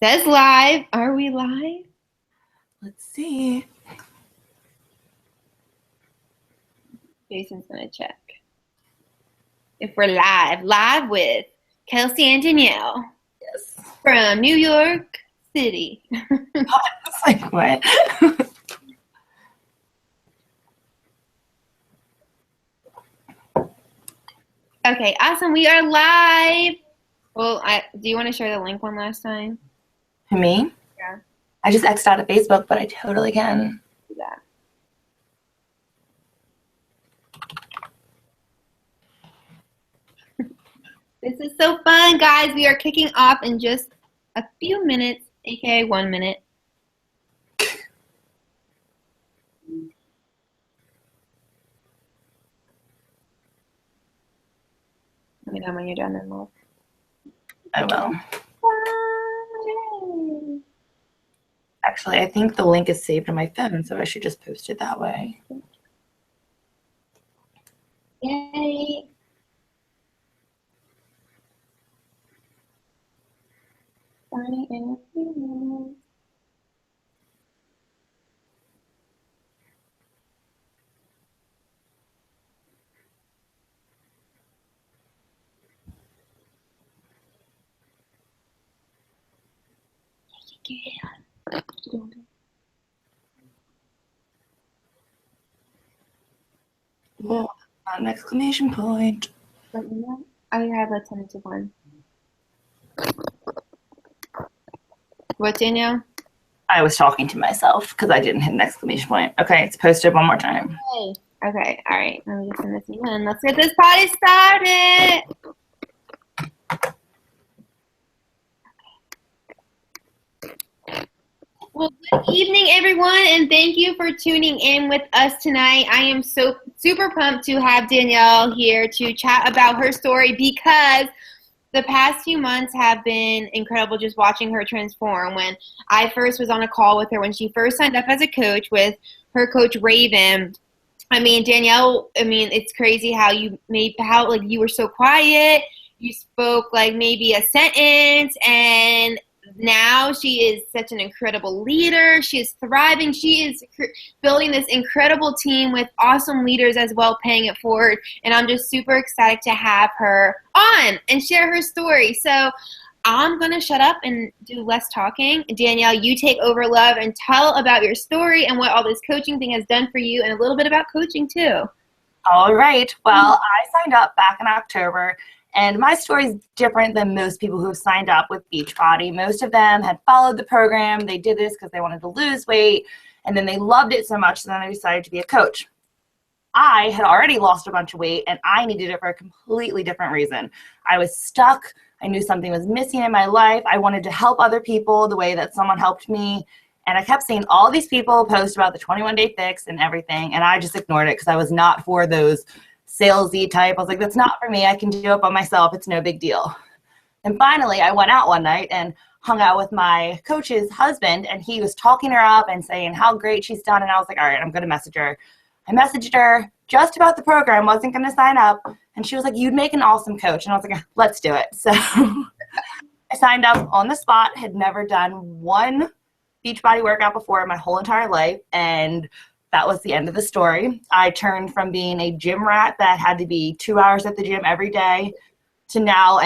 Says live. Are we live? Let's see. Jason's gonna check if we're live with Kelsey and Danielle. Yes. From New York City. It's like, what? Okay, awesome. We are live. Well, do you want to share the link one last time? To me? Yeah. I just X'd out of Facebook, but I totally can. Do that. This is so fun, guys. We are kicking off in just a few minutes, aka 1 minute. Let me know when you're done, then we'll. I will. Actually, I think the link is saved on my phone, so I should just post it that way. Yay. Starting in a few minutes. Whoa, an exclamation point. Let me know. I have a tentative one. What, Danielle? I was talking to myself because I didn't hit an exclamation point. Okay, it's posted one more time. Okay, all right. Let me just send this in. Let's get this party started. Well, good evening, everyone, and thank you for tuning in with us tonight. I am so super pumped to have Danielle here to chat about her story because the past few months have been incredible just watching her transform. When I first was on a call with her, when she first signed up as a coach with her coach Raven, Danielle, it's crazy how you were so quiet. You spoke like maybe a sentence, and now she is such an incredible leader. She is thriving. She is building this incredible team with awesome leaders as well, paying it forward. And I'm just super excited to have her on and share her story. So I'm going to shut up and do less talking. Danielle, you take over, love, and tell about your story and what all this coaching thing has done for you, and a little bit about coaching too. All right. Well, I signed up back in October. And my story is different than most people who have signed up with Beachbody. Most of them had followed the program. They did this because they wanted to lose weight, and then they loved it so much, so then they decided to be a coach. I had already lost a bunch of weight, and I needed it for a completely different reason. I was stuck. I knew something was missing in my life. I wanted to help other people the way that someone helped me. And I kept seeing all these people post about the 21-day fix and everything, and I just ignored it because I was not for those salesy type. I was like, that's not for me. I can do it by myself. It's no big deal. And finally, I went out one night and hung out with my coach's husband, and he was talking her up and saying how great she's done. And I was like, all right, I'm going to message her. I messaged her just about the program, wasn't going to sign up. And she was like, you'd make an awesome coach. And I was like, let's do it. So I signed up on the spot, had never done one Beachbody workout before in my whole entire life. And that was the end of the story. I turned from being a gym rat that had to be 2 hours at the gym every day to now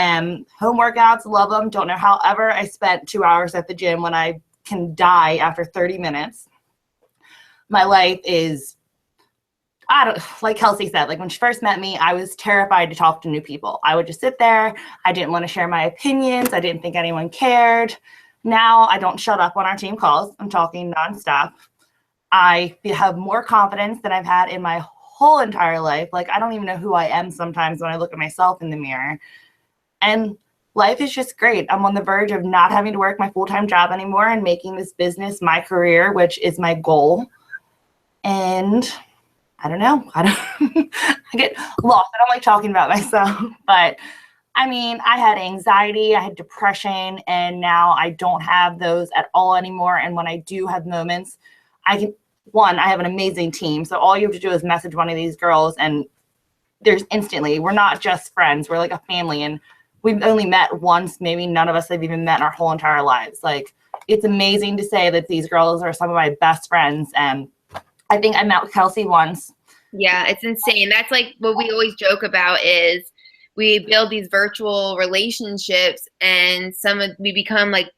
home workouts, love them, don't know how ever I spent 2 hours at the gym when I can die after 30 minutes. My life is, like Kelsey said, like when she first met me, I was terrified to talk to new people. I would just sit there. I didn't want to share my opinions. I didn't think anyone cared. Now I don't shut up on our team calls. I'm talking nonstop. I have more confidence than I've had in my whole entire life. Like, I don't even know who I am sometimes when I look at myself in the mirror. And life is just great. I'm on the verge of not having to work my full-time job anymore and making this business my career, which is my goal. And I don't know. I get lost. I don't like talking about myself. But, I had anxiety, I had depression, and now I don't have those at all anymore. And when I do have moments, I have an amazing team. So all you have to do is message one of these girls and there's instantly, we're not just friends. We're like a family, and we've only met once. Maybe none of us have even met in our whole entire lives. Like, it's amazing to say that these girls are some of my best friends. And I think I met with Kelsey once. Yeah, it's insane. That's like what we always joke about is we build these virtual relationships and we become like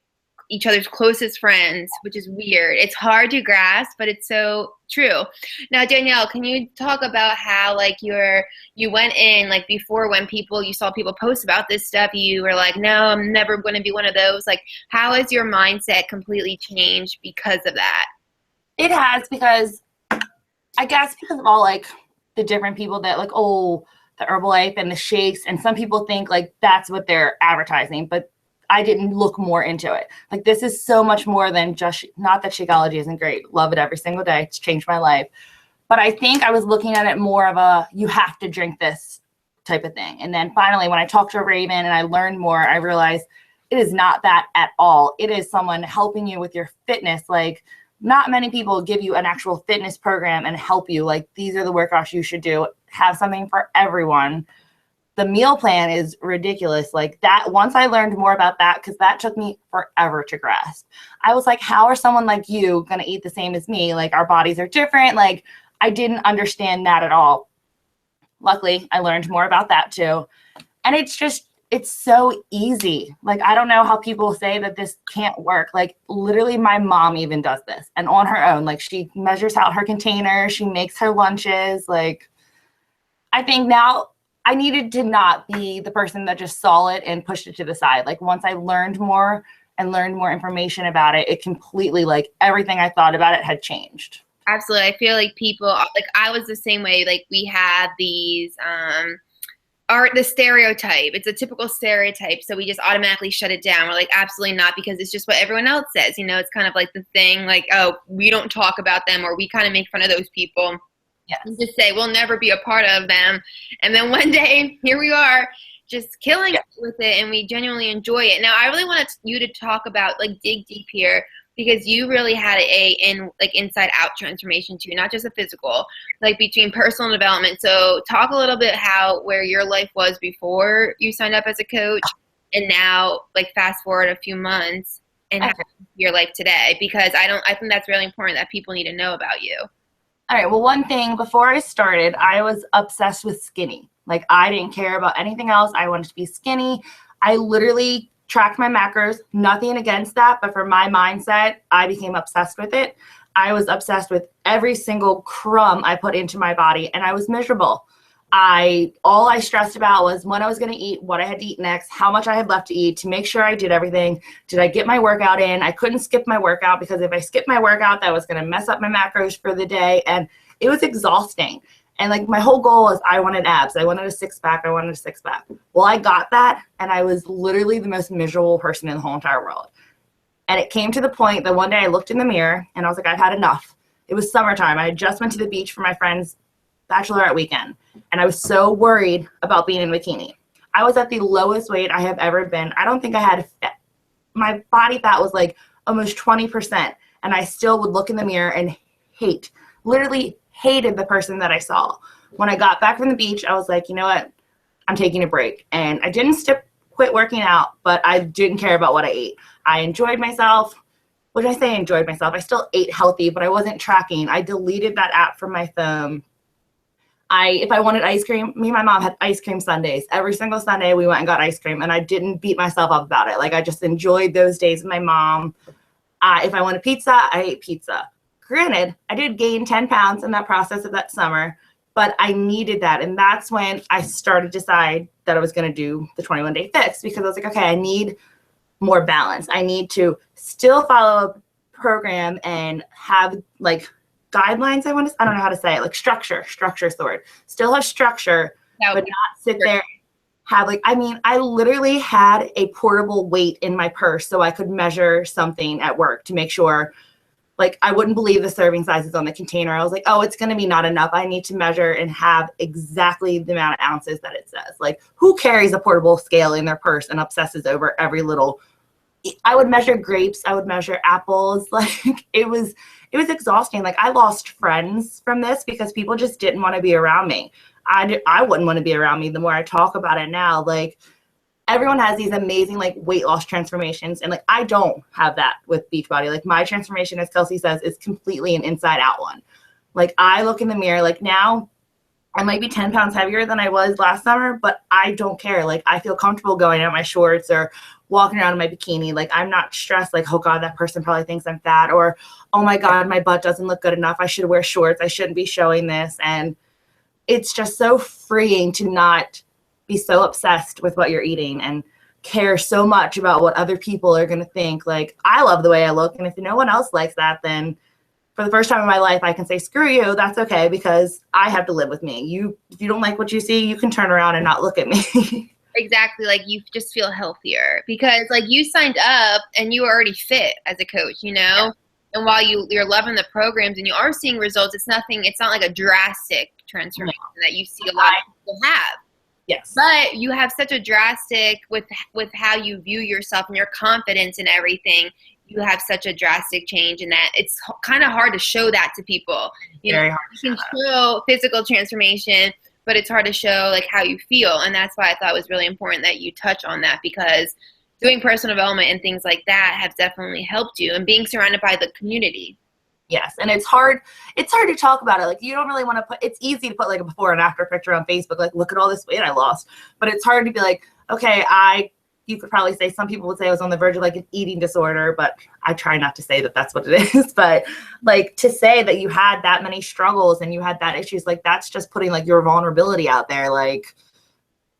each other's closest friends, which is weird. It's hard to grasp, but it's so true. Now, Danielle, can you talk about how like you went in like before when you saw people post about this stuff, you were like, no, I'm never going to be one of those. Like, how has your mindset completely changed because of that? It has, because I guess because of all like the different people that like, oh, the Herbalife and the shakes, and some people think like that's what they're advertising, but I didn't look more into it. Like, this is so much more than just, not that Shakeology isn't great. Love it every single day. It's changed my life. But I think I was looking at it more of a, you have to drink this type of thing. And then finally, when I talked to Raven and I learned more, I realized it is not that at all. It is someone helping you with your fitness. Like, not many people give you an actual fitness program and help you. Like, these are the workouts you should do. Have something for everyone. The meal plan is ridiculous. Like, that, once I learned more about that, because that took me forever to grasp. I was like, how are someone like you going to eat the same as me? Like, our bodies are different. Like, I didn't understand that at all. Luckily, I learned more about that too. And it's so easy. Like, I don't know how people say that this can't work. Like, literally my mom even does this, and on her own. Like, she measures out her container. She makes her lunches. Like, I think now I needed to not be the person that just saw it and pushed it to the side. Like, once I learned more and learned more information about it, it completely, like, everything I thought about it had changed. Absolutely. I feel like people, like I was the same way. Like, we have these the stereotype. It's a typical stereotype, so we just automatically shut it down. We're like, absolutely not, because it's just what everyone else says. You know, it's kind of like the thing, like, oh, we don't talk about them, or we kind of make fun of those people. Yes. And just say we'll never be a part of them. And then one day, here we are, just killing it with it, and we genuinely enjoy it. Now, I really want you to talk about, like, dig deep here, because you really had inside out transformation too, not just a physical, like between personal development. So talk a little bit where your life was before you signed up as a coach, and now, like, fast forward a few months and how your life today, because I think that's really important that people need to know about you. All right. Well, one thing, before I started, I was obsessed with skinny. Like, I didn't care about anything else. I wanted to be skinny. I literally tracked my macros, nothing against that, but for my mindset, I became obsessed with it. I was obsessed with every single crumb I put into my body, and I was miserable. All I stressed about was when I was going to eat, what I had to eat next, how much I had left to eat, to make sure I did everything. Did I get my workout in? I couldn't skip my workout, because if I skipped my workout, that was going to mess up my macros for the day, and it was exhausting. And, like, my whole goal was I wanted abs. I wanted a six-pack. Well, I got that, and I was literally the most miserable person in the whole entire world. And it came to the point that one day I looked in the mirror, and I was like, I've had enough. It was summertime. I had just went to the beach for my friend's bachelorette weekend, and I was so worried about being in a bikini. I was at the lowest weight I have ever been. I don't think I had my body fat was like almost 20%, and I still would look in the mirror and literally hated the person that I saw. When I got back from the beach, I was like, you know what? I'm taking a break. And I didn't quit working out, but I didn't care about what I ate. I enjoyed myself. What did I say? I enjoyed myself. I still ate healthy, but I wasn't tracking. I deleted that app from my phone. If I wanted ice cream, me and my mom had ice cream Sundays. Every single Sunday we went and got ice cream, and I didn't beat myself up about it. Like, I just enjoyed those days with my mom. If I wanted pizza, I ate pizza. Granted, I did gain 10 pounds in that process of that summer, but I needed that. And that's when I started to decide that I was going to do the 21-day fix, because I was like, okay, I need more balance. I need to still follow a program and have, like, guidelines. I don't know how to say it, like structure is the word. Still have structure, but not sit there have, like, I literally had a portable weight in my purse so I could measure something at work to make sure. Like, I wouldn't believe the serving sizes on the container. I was like, oh, it's going to be not enough. I need to measure and have exactly the amount of ounces that it says. Like, who carries a portable scale in their purse and obsesses over every little? I would measure grapes. I would measure apples. Like, it was exhausting. Like, I lost friends from this because people just didn't want to be around me. I wouldn't want to be around me the more I talk about it now. Like, everyone has these amazing like weight loss transformations, and like I don't have that with Beachbody. Like my transformation, as Kelsey says, is completely an inside out one. Like I look in the mirror, like now I might be 10 pounds heavier than I was last summer, but I don't care. Like I feel comfortable going out in my shorts or walking around in my bikini. Like I'm not stressed like, oh God, that person probably thinks I'm fat, or oh my God, my butt doesn't look good enough. I should wear shorts. I shouldn't be showing this. And it's just so freeing to not be so obsessed with what you're eating and care so much about what other people are going to think. Like I love the way I look. And if no one else likes that, then for the first time in my life, I can say, screw you. That's okay, because I have to live with me. If you don't like what you see, you can turn around and not look at me. Exactly. Like you just feel healthier because like you signed up and you were already fit as a coach, you know? Yeah. And while you're loving the programs and you are seeing results, it's not like a drastic transformation that you see a lot of people have. Yes. But you have such a drastic with how you view yourself and your confidence and everything. You have such a drastic change in that it's kind of hard to show that to people. Very hard. You can show physical transformation, but it's hard to show like how you feel. And that's why I thought it was really important that you touch on that, because doing personal development and things like that have definitely helped you, and being surrounded by the community. Yes. And it's hard to talk about it. Like you don't really want to it's easy to put like a before and after picture on Facebook, like look at all this weight I lost. But it's hard to be like, okay, you could probably say, some people would say I was on the verge of like an eating disorder, but I try not to say that that's what it is. But like to say that you had that many struggles and you had that issues, like that's just putting like your vulnerability out there. Like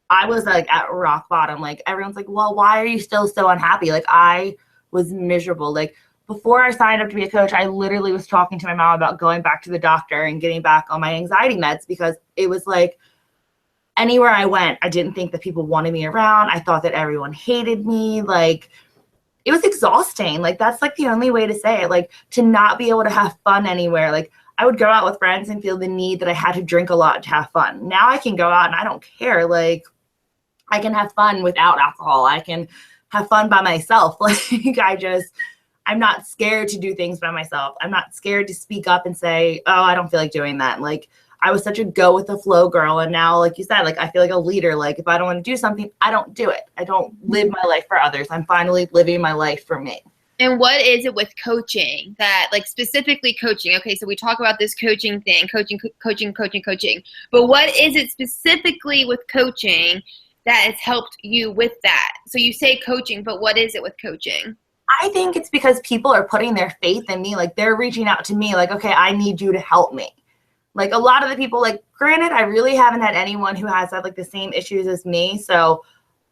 I was like at rock bottom. Like everyone's like, well, why are you still so unhappy? Like I was miserable. Like before I signed up to be a coach, I literally was talking to my mom about going back to the doctor and getting back on my anxiety meds, because it was like anywhere I went, I didn't think that people wanted me around. I thought that everyone hated me. Like it was exhausting. Like that's like the only way to say it, like to not be able to have fun anywhere. Like I would go out with friends and feel the need that I had to drink a lot to have fun. Now I can go out and I don't care. Like I can have fun without alcohol. I can have fun by myself. Like I'm not scared to do things by myself. I'm not scared to speak up and say, oh, I don't feel like doing that. Like I was such a go with the flow girl. And now, like you said, like I feel like a leader. Like if I don't want to do something, I don't do it. I don't live my life for others. I'm finally living my life for me. And what is it with coaching that, like specifically coaching? Okay, so we talk about this coaching thing, coaching. But what is it specifically with coaching that has helped you with that? So you say coaching, but what is it with coaching? I think it's because people are putting their faith in me. Like they're reaching out to me like, okay, I need you to help me. Like a lot of the people, like granted, I really haven't had anyone who has had like the same issues as me. So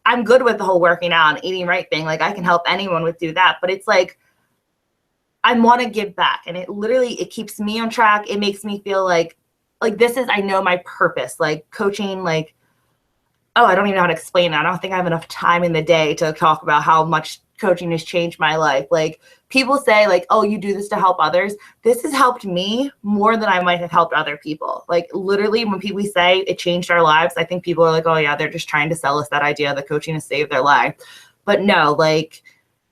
I'm good with the whole working out and eating right thing. Like I can help anyone with do that. But it's like, I want to give back. And it keeps me on track. It makes me feel like this is, I know my purpose. Like coaching, like, oh, I don't even know how to explain that. I don't think I have enough time in the day to talk about how much coaching has changed my life. Like people say like, oh, you do this to help others. This has helped me more than I might have helped other people. Like literally when people say it changed our lives, I think people are like, oh yeah, they're just trying to sell us that idea that coaching has saved their life. But no, like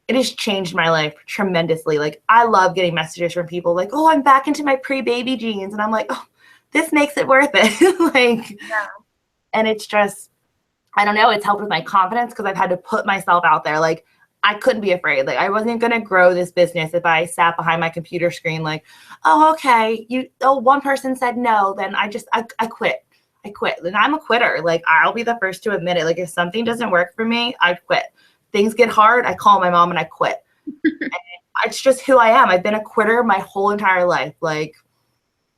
it has changed my life tremendously. Like I love getting messages from people like, oh, I'm back into my pre-baby jeans. And I'm like, oh, this makes it worth it. Like, yeah. And it's just, I don't know, it's helped with my confidence because I've had to put myself out there. Like I couldn't be afraid. Like I wasn't going to grow this business if I sat behind my computer screen like, oh, okay, one person said no, then I quit. I quit. And I'm a quitter. Like I'll be the first to admit it. Like if something doesn't work for me, I quit. Things get hard, I call my mom and I quit. And it's just who I am. I've been a quitter my whole entire life. Like,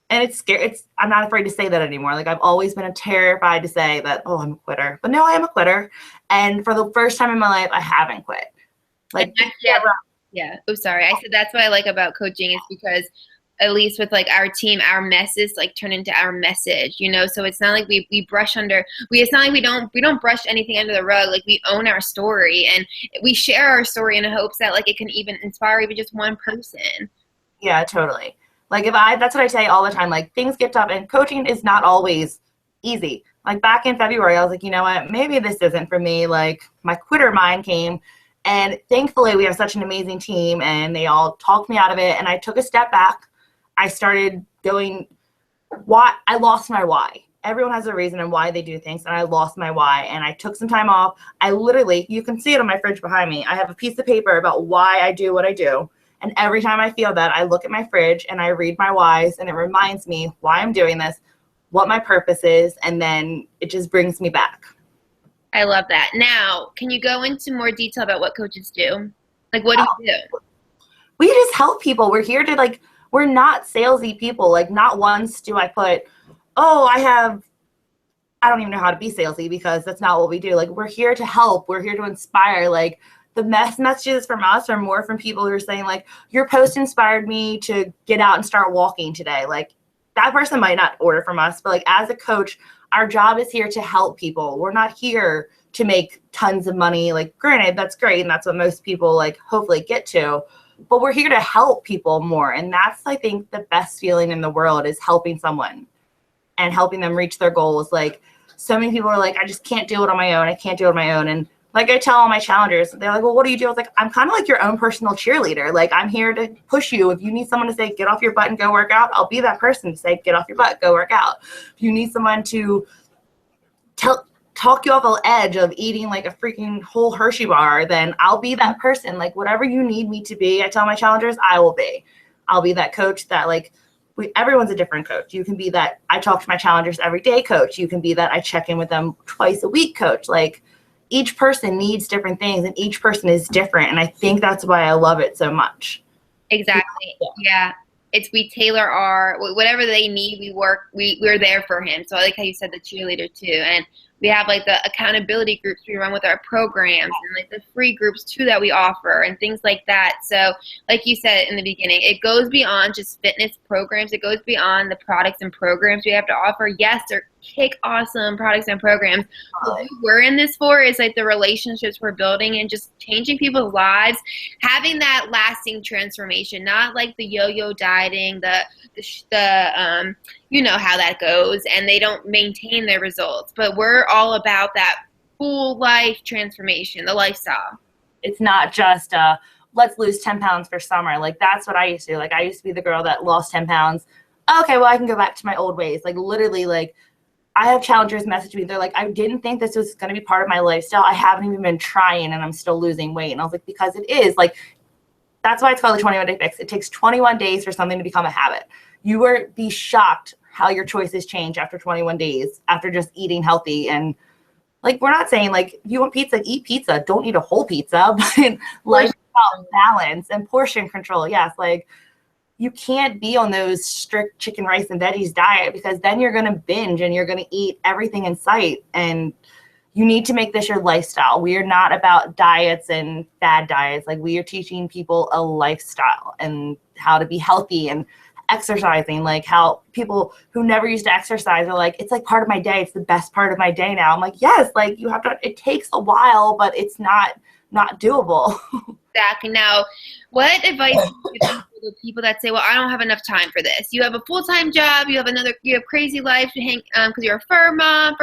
and it's scary. I'm not afraid to say that anymore. Like I've always been terrified to say that, oh, I'm a quitter. But no, I am a quitter. And for the first time in my life, I haven't quit. Like, yeah. Oh, sorry. I said that's what I like about coaching is because at least with like our team, our messes like turn into our message, you know? So it's not like we brush under, it's not like we don't brush anything under the rug. Like we own our story and we share our story in hopes that like it can even inspire even just one person. Yeah, totally. Like that's what I say all the time. Like things get tough and coaching is not always easy. Like back in February, I was like, you know what, maybe this isn't for me. Like my quitter mind came. And thankfully, we have such an amazing team, and they all talked me out of it. And I took a step back. I started going, I lost my why. everyone has a reason and why they do things, and I lost my why, and I took some time off. I literally, you can see it on my fridge behind me. I have a piece of paper about why I do what I do, and every time I feel that, I look at my fridge and I read my whys, and it reminds me why I'm doing this, what my purpose is, and then it just brings me back. I love that. Now, can you go into more detail about what coaches do? Like, what do you do? We just help people. We're here to, like, we're not salesy people. Like, not once do I put, oh, I don't even know how to be salesy, because that's not what we do. Like, we're here to help. We're here to inspire. Like, the messages from us are more from people who are saying, like, your post inspired me to get out and start walking today. Like, that person might not order from us, but like, as a coach, our job is here to help people. We're not here to make tons of money. Like, granted, that's great, and that's what most people, like, hopefully get to. But we're here to help people more. And that's, I think, the best feeling in the world, is helping someone and helping them reach their goals. Like, so many people are like, I just can't do it on my own. I can't do it on my own. And like, I tell all my challengers, they're like, well, what do you do? I was like, I'm kind of like your own personal cheerleader. Like, I'm here to push you. If you need someone to say, get off your butt and go work out, I'll be that person to say, get off your butt, go work out. If you need someone to talk you off the edge of eating like a freaking whole Hershey bar, then I'll be that person. Like, whatever you need me to be, I tell my challengers, I will be. I'll be that coach that, like, everyone's a different coach. You can be that I talk to my challengers every day coach. You can be that I check in with them twice a week coach. Like, each person needs different things, and each person is different. And I think that's why I love it so much. Exactly. Yeah. We tailor whatever they need. We're there for him. So I like how you said the cheerleader too. And we have like the accountability groups we run with our programs, and like the free groups too that we offer and things like that. So like you said in the beginning, it goes beyond just fitness programs. It goes beyond the products and programs we have to offer. Yes, they're kick awesome products and programs. What we're in this for is like the relationships we're building and just changing people's lives, having that lasting transformation, not like the yo-yo dieting, the you know how that goes, and they don't maintain their results. But we're all about that full life transformation, the lifestyle. It's not just let's lose 10 pounds for summer. Like, that's what I used to do. Like, I used to be the girl that lost 10 pounds. Okay, well, I can go back to my old ways. Like, literally, like, I have challengers message me. They're like, I didn't think this was going to be part of my lifestyle. I haven't even been trying, and I'm still losing weight. And I was like, because it is. Like, that's why it's called the 21-day fix. It takes 21 days for something to become a habit. You will be shocked how your choices change after 21 days, after just eating healthy. And like, we're not saying like, if you want pizza, eat pizza. Don't eat a whole pizza, but like, balance and portion control. Yes. Like, you can't be on those strict chicken, rice, and veggies diet, because then you're going to binge and you're going to eat everything in sight. And you need to make this your lifestyle. We are not about diets and bad diets. Like, we are teaching people a lifestyle and how to be healthy and exercising. Like, how people who never used to exercise are like, it's like part of my day. It's the best part of my day now. I'm like, yes, like, you have to, it takes a while, but it's not doable. Exactly. Now, what advice do you give to people that say, well, I don't have enough time for this? You have a full-time job, you have crazy life to hang, because you're a fur mom.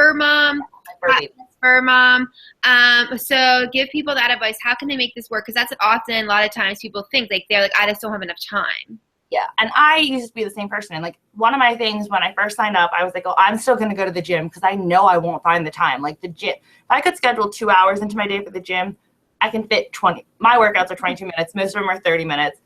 So give people that advice. How can they make this work? Because that's often, a lot of times people think, like, they're like, I just don't have enough time. Yeah. And I used to be the same person. And like, one of my things when I first signed up, I was like, oh, I'm still going to go to the gym because I know I won't find the time. Like, the gym, if I could schedule 2 hours into my day for the gym, I can fit 20. My workouts are 22 minutes. Most of them are 30 minutes.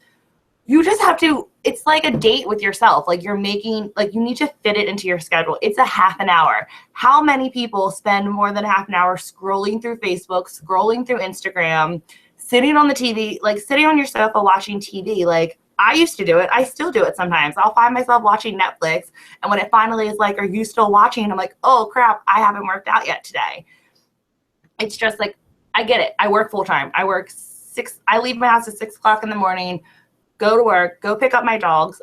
You just have to, it's like a date with yourself. Like, you're making, like, you need to fit it into your schedule. It's a half an hour. How many people spend more than half an hour scrolling through Facebook, scrolling through Instagram, sitting on the TV, like sitting on your sofa watching TV? Like, I used to do it. I still do it sometimes. I'll find myself watching Netflix, and when it finally is like, are you still watching? I'm like, oh crap, I haven't worked out yet today. It's just like, I get it. I work full time. I leave my house at 6 o'clock in the morning, go to work, go pick up my dogs,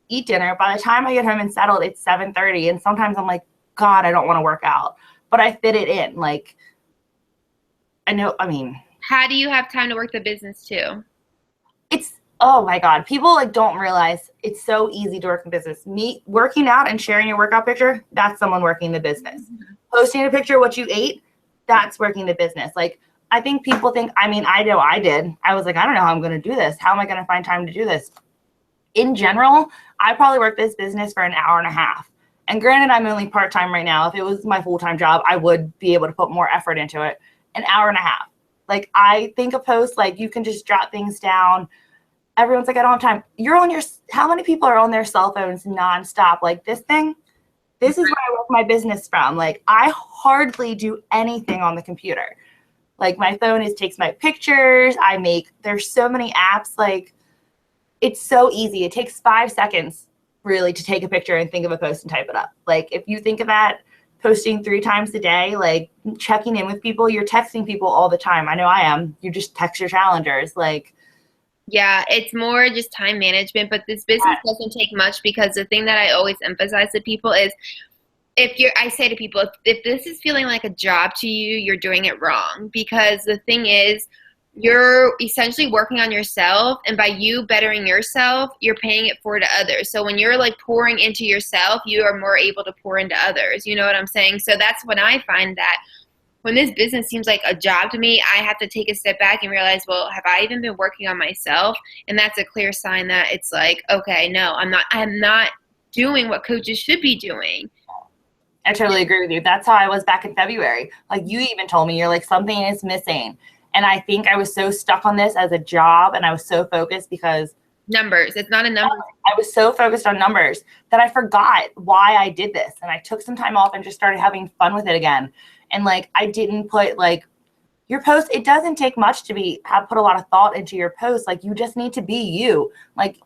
eat dinner. By the time I get home and settled, it's 7:30. And sometimes I'm like, God, I don't want to work out, but I fit it in. Like, how do you have time to work the business too? Oh my God. People like don't realize it's so easy to work in business. Me working out and sharing your workout picture, that's someone working the business. Mm-hmm. Posting a picture of what you ate, that's working the business. Like, I think people think, I know I did. I was like, I don't know how I'm going to do this. How am I going to find time to do this? In general, I probably worked this business for an hour and a half. And granted, I'm only part-time right now. If it was my full-time job, I would be able to put more effort into it. An hour and a half. Like, I think a post, like, you can just jot things down. Everyone's like, I don't have time. How many people are on their cell phones nonstop? Like, this is where I work my business from. Like, I hardly do anything on the computer. Like, my phone takes my pictures. There's so many apps. Like, it's so easy. It takes 5 seconds really to take a picture and think of a post and type it up. Like, if you think of that, posting 3 times a day, like checking in with people, you're texting people all the time. I know I am. You just text your challengers. Like, yeah, it's more just time management, but this business doesn't take much, because the thing that I always emphasize to people is, I say to people, if this is feeling like a job to you, you're doing it wrong. Because the thing is, you're essentially working on yourself, and by you bettering yourself, you're paying it forward to others. So when you're like pouring into yourself, you are more able to pour into others. You know what I'm saying? So that's when I find that when this business seems like a job to me, I have to take a step back and realize, well, have I even been working on myself? And that's a clear sign that it's like, okay, no, I'm not doing what coaches should be doing. I totally agree with you. That's how I was back in February. Like, you even told me, you're like, something is missing. And I think I was so stuck on this as a job, and I was so focused because numbers. It's not a number. I was so focused on numbers that I forgot why I did this. And I took some time off and just started having fun with it again. And like, I didn't put like your post, it doesn't take much to put a lot of thought into your post. Like, you just need to be you. Like,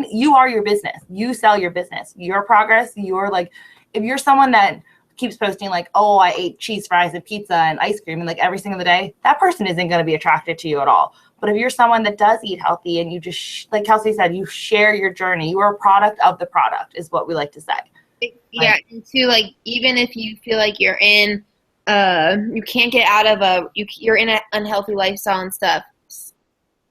you are your business. You sell your business, your progress. You're like, if you're someone that keeps posting like, oh, I ate cheese fries and pizza and ice cream and like every single day, that person isn't going to be attracted to you at all. But if you're someone that does eat healthy and you just, like Kelsey said, you share your journey, you are a product of the product, is what we like to say. Yeah, and too, like, even if you feel like you're in, you can't get out of you're in an unhealthy lifestyle and stuff,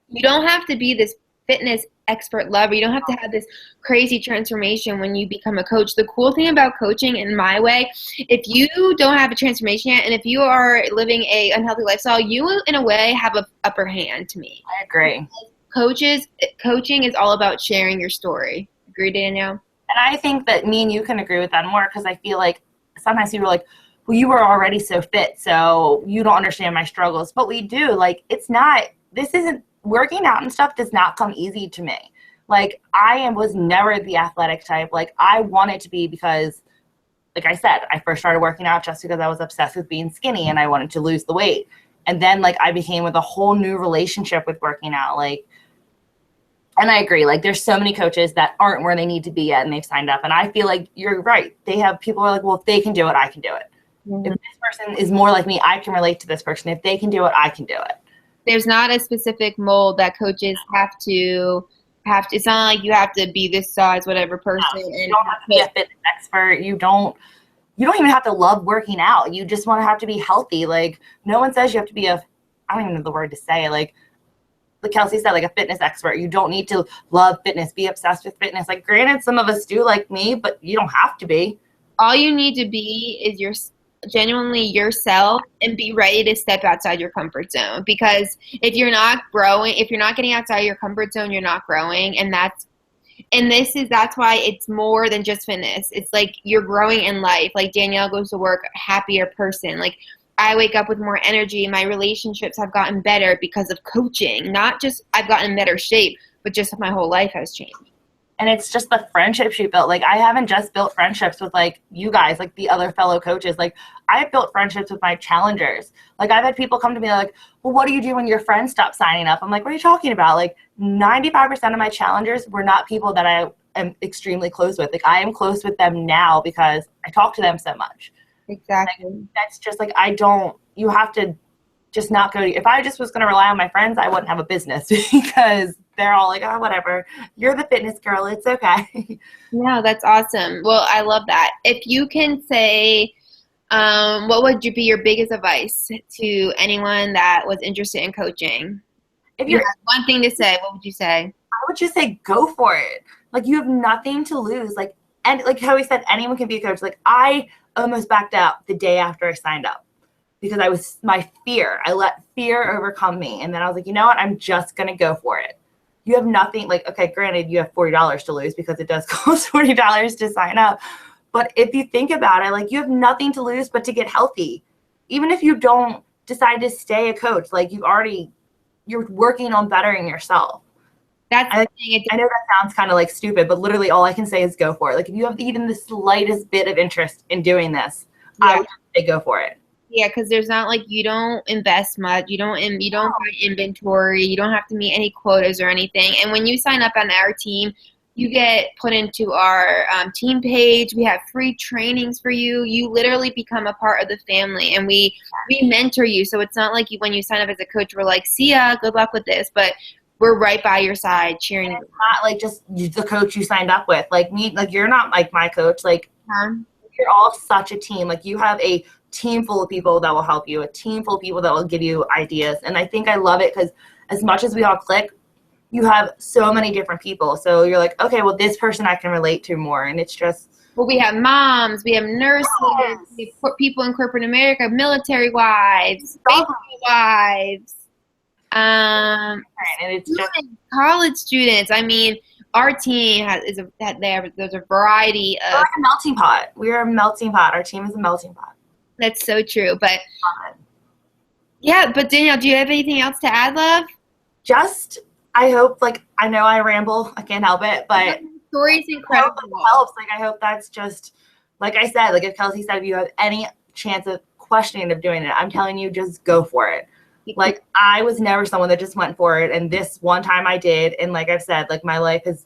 you don't have to be this fitness expert lover. You don't have to have this crazy transformation when you become a coach. The cool thing about coaching, in my way, if you don't have a transformation yet, and if you are living a unhealthy lifestyle, you in a way have an upper hand to me. I agree. Coaching is all about sharing your story. Agree, Danielle? And I think that me and you can agree with that more, because I feel like sometimes people are like, well, you were already so fit, so you don't understand my struggles. But we do. Like, working out and stuff does not come easy to me. Like, was never the athletic type. Like, I wanted to be, because, like I said, I first started working out just because I was obsessed with being skinny and I wanted to lose the weight. And then, like, I became with a whole new relationship with working out. Like, and I agree. Like, there's so many coaches that aren't where they need to be yet, and they've signed up. And I feel like you're right. People are like, well, if they can do it, I can do it. Mm-hmm. If this person is more like me, I can relate to this person. If they can do it, I can do it. There's not a specific mold that coaches have to, it's not like you have to be this size, whatever person. No, you don't have to be a fitness expert. You don't even have to love working out. You just want to have to be healthy. Like, no one says you have to be I don't even know the word to say. Like Kelsey said, like a fitness expert. You don't need to love fitness, be obsessed with fitness. Like, granted, some of us do, like me, but you don't have to be. All you need to be is genuinely yourself, and be ready to step outside your comfort zone. Because if you're not growing, if you're not getting outside your comfort zone, you're not growing. And that's why it's more than just fitness. It's like you're growing in life. Like, Danielle goes to work a happier person. Like, I wake up with more energy. My relationships have gotten better because of coaching. Not just I've gotten in better shape, but just my whole life has changed. And it's just the friendships you built. Like, I haven't just built friendships with, like, you guys, like the other fellow coaches. Like, I've built friendships with my challengers. Like, I've had people come to me like, well, what do you do when your friends stop signing up? I'm like, what are you talking about? Like, 95% of my challengers were not people that I am extremely close with. Like, I am close with them now because I talk to them so much. Exactly. Like, that's just like, you have to just not go. If I just was going to rely on my friends, I wouldn't have a business, because they're all like, oh, whatever. You're the fitness girl. It's okay. Yeah, that's awesome. Well, I love that. If you can say, what would be your biggest advice to anyone that was interested in coaching? If you had one thing to say, what would you say? I would just say, go for it. Like, you have nothing to lose. Like, and like how we said, anyone can be a coach. Like, I almost backed out the day after I signed up, because I let fear overcome me. And then I was like, you know what? I'm just going to go for it. You have nothing, like, okay, granted, you have $40 to lose, because it does cost $40 to sign up. But if you think about it, like, you have nothing to lose but to get healthy. Even if you don't decide to stay a coach, like, you're working on bettering yourself. That's I know that sounds kind of like stupid, but literally all I can say is go for it. Like, if you have even the slightest bit of interest in doing this, I would say go for it. Yeah, because there's not like, you don't invest much, you don't buy inventory, you don't have to meet any quotas or anything. And when you sign up on our team, you get put into our team page. We have free trainings for you. You literally become a part of the family, and we mentor you. So it's not like when you sign up as a coach, we're like, see ya, good luck with this, but we're right by your side cheering. And it's not like just the coach you signed up with. Like me, like, you're not like my coach. Like, you're all such a team. Like, you have a team full of people that will help you, a team full of people that will give you ideas. And I think I love it because as much as we all click, you have so many different people. So you're like, okay, well, this person I can relate to more. And it's just. Well, we have moms, we have nurses, we have people in corporate America, military wives, baseball wives, and it's students, just college students. I mean, our team there's a variety of. We're like a melting pot. We're a melting pot. Our team is a melting pot. That's so true. But yeah, but Danielle, do you have anything else to add, love? Just, I hope, like, I know I ramble, I can't help it, but story's incredible. I hope it helps. Like, I hope that's just, like I said, like, if Kelsey said, if you have any chance of questioning of doing it, I'm telling you, just go for it. Like, I was never someone that just went for it, and this one time I did, and like I've said, like, my life is,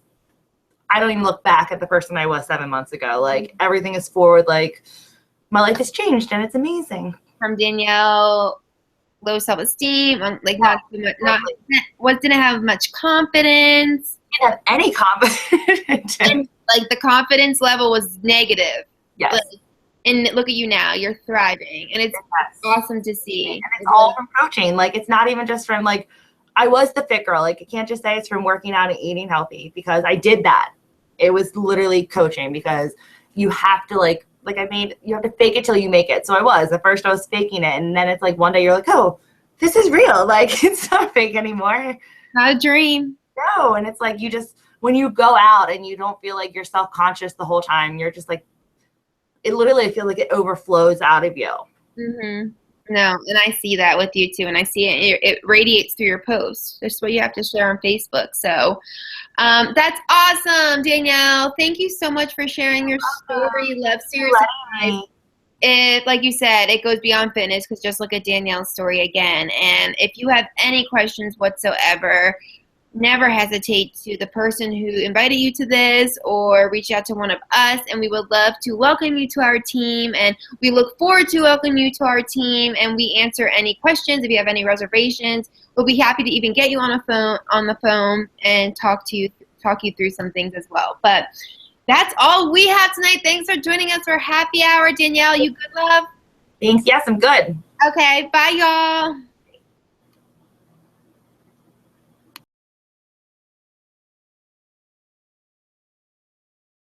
I don't even look back at the person I was 7 months ago. Like, everything is forward. Like, my life has changed, and it's amazing. From Danielle, low self-esteem, like, didn't have much confidence. Didn't have any confidence. And, like, the confidence level was negative. Yes. Like, and look at you now, you're thriving, and it's awesome to see. And it's all from coaching. Like, it's not even just from, like, I was the fit girl. Like, I can't just say it's from working out and eating healthy, because I did that. It was literally coaching, because you have to, you have to fake it till you make it. So I was. At first I was faking it, and then it's like one day you're like, oh, this is real. Like, it's not fake anymore. Not a dream. No, and it's like, you just, when you go out and you don't feel like you're self-conscious the whole time, you're just like, it literally, I feel like it overflows out of you. Mm-hmm. No, and I see that with you too, and I see it radiates through your posts. That's what you have to share on Facebook. So that's awesome, Danielle. Thank you so much for sharing your story. Love, seriously. Like you said, it goes beyond fitness, because just look at Danielle's story again. And if you have any questions whatsoever, never hesitate to the person who invited you to this, or reach out to one of us, and we would love to welcome you to our team. And we look forward to welcoming you to our team, and we answer any questions. If you have any reservations, we'll be happy to even get you on the phone and talk you through some things as well. But that's all we have tonight. Thanks for joining us for happy hour. Danielle, you good, love? Thanks. Yes, I'm good. Okay, bye, y'all.